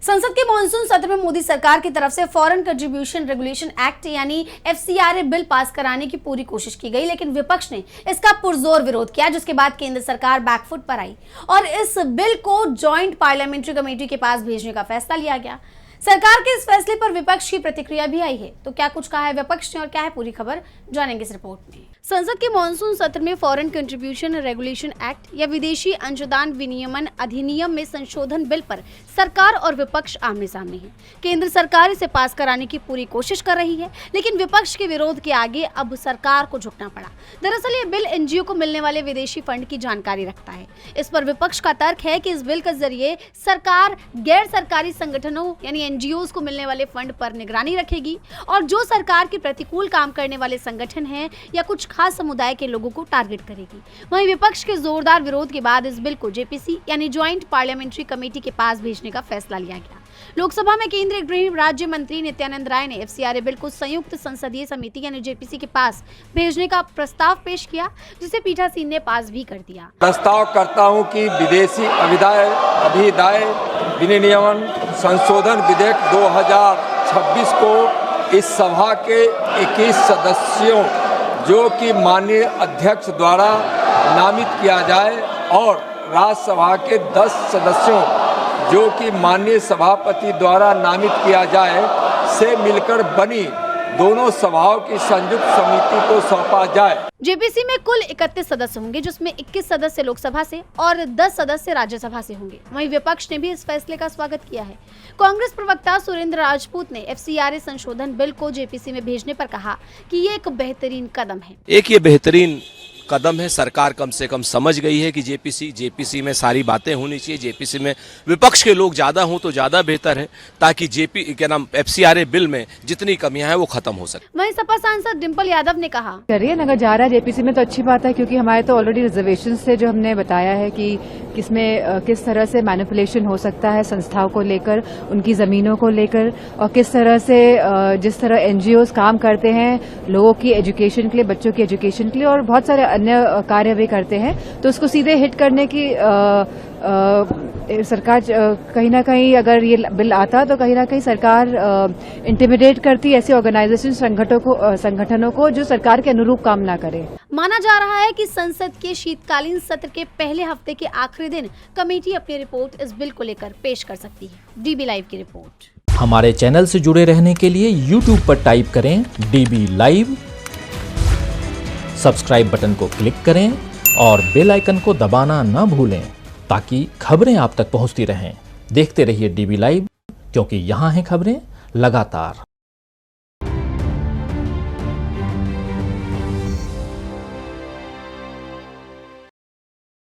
संसद के मॉनसून सत्र में मोदी सरकार की तरफ से फॉरेन कंट्रीब्यूशन रेगुलेशन एक्ट यानी FCRA बिल पास कराने की पूरी कोशिश की गई, लेकिन विपक्ष ने इसका पुरजोर विरोध किया, जिसके बाद केंद्र सरकार बैकफुट पर आई और इस बिल को जॉइंट पार्लियामेंट्री कमेटी के पास भेजने का फैसला लिया गया। सरकार के इस फैसले पर विपक्ष की प्रतिक्रिया भी आई है। तो क्या कुछ कहा है विपक्ष ने और क्या है पूरी खबर, जानेंगे इस रिपोर्ट में। संसद के मॉनसून सत्र में फॉरेन कंट्रीब्यूशन रेगुलेशन एक्ट या विदेशी अंशदान विनियमन अधिनियम में संशोधन बिल पर सरकार और विपक्ष आमने सामने है। केंद्र सरकार इसे पास कराने की पूरी कोशिश कर रही है, लेकिन विपक्ष के विरोध के आगे अब सरकार को झुकना पड़ा। दरअसल ये बिल NGO को मिलने वाले विदेशी फंड की जानकारी रखता है। इस पर विपक्ष का तर्क है कि इस बिल के जरिए सरकार गैर सरकारी संगठनों यानी NGOs को मिलने वाले फंड पर निगरानी रखेगी और जो सरकार के प्रतिकूल काम करने वाले संगठन हैं या कुछ खास समुदाय के लोगों को टारगेट करेगी। वहीं विपक्ष के जोरदार विरोध के बाद इस बिल को JPC यानी ज्वाइंट पार्लियामेंट्री कमेटी के पास भेजने का फैसला लिया गया। लोकसभा में केंद्रीय गृह राज्य मंत्री नित्यानंद राय ने FCRA बिल को संयुक्त संसदीय समिति यानी JPC के पास भेजने का प्रस्ताव पेश किया, जिसे पीठासीन ने पास भी कर दिया। प्रस्ताव करता हूं कि विदेशी अभिदाय विनियमन संशोधन विधेयक 2026 को इस सभा के 21 सदस्यों जो कि माननीय अध्यक्ष द्वारा नामित किया जाए और राज्यसभा के 10 सदस्यों जो कि माननीय सभापति द्वारा नामित किया जाए से मिलकर बनी दोनों सभाओं की संयुक्त समिति को सौंपा जाए। JPC में कुल 31 सदस्य होंगे, जिसमें 21 सदस्य लोकसभा से और 10 सदस्य राज्यसभा से होंगे। वहीं विपक्ष ने भी इस फैसले का स्वागत किया है। कांग्रेस प्रवक्ता सुरेंद्र राजपूत ने FCRA संशोधन बिल को JPC में भेजने पर कहा कि ये एक बेहतरीन कदम है। ये बेहतरीन कदम है। सरकार कम से कम समझ गई है कि JPC में सारी बातें होनी चाहिए। JPC में विपक्ष के लोग ज्यादा हों तो ज्यादा बेहतर है, ताकि FCRA बिल में जितनी कमियां हैं वो खत्म हो सके। वहीं सपा सांसद डिंपल यादव ने कहा, करिए अगर जा रहा है JPC में तो अच्छी बात है, क्योंकि हमारे तो ऑलरेडी रिजर्वेशन से जो हमने बताया है कि किसमें किस तरह से मैनिपुलेशन हो सकता है संस्थाओं को लेकर, उनकी जमीनों को लेकर, और किस तरह से जिस तरह NGOs काम करते हैं लोगों की एजुकेशन के लिए, बच्चों की एजुकेशन के लिए और बहुत सारे अन्य कार्य भी करते हैं, तो उसको सीधे हिट करने की सरकार कहीं ना कहीं, अगर ये बिल आता तो कहीं ना कहीं सरकार इंटिमिडेट करती ऐसे ऑर्गेनाइजेशन संगठनों को जो सरकार के अनुरूप काम ना करे। माना जा रहा है कि संसद के शीतकालीन सत्र के पहले हफ्ते के आखिरी दिन कमेटी अपनी रिपोर्ट इस बिल को लेकर पेश कर सकती है। DB लाइव की रिपोर्ट। हमारे चैनल से जुड़े रहने के लिए YouTube पर टाइप करें DB लाइव, सब्सक्राइब बटन को क्लिक करें और बेल आइकन को दबाना न भूलें, ताकि खबरें आप तक पहुंचती रहें। देखते रहिए DB लाइव, क्योंकि यहाँ हैं खबरें लगातार।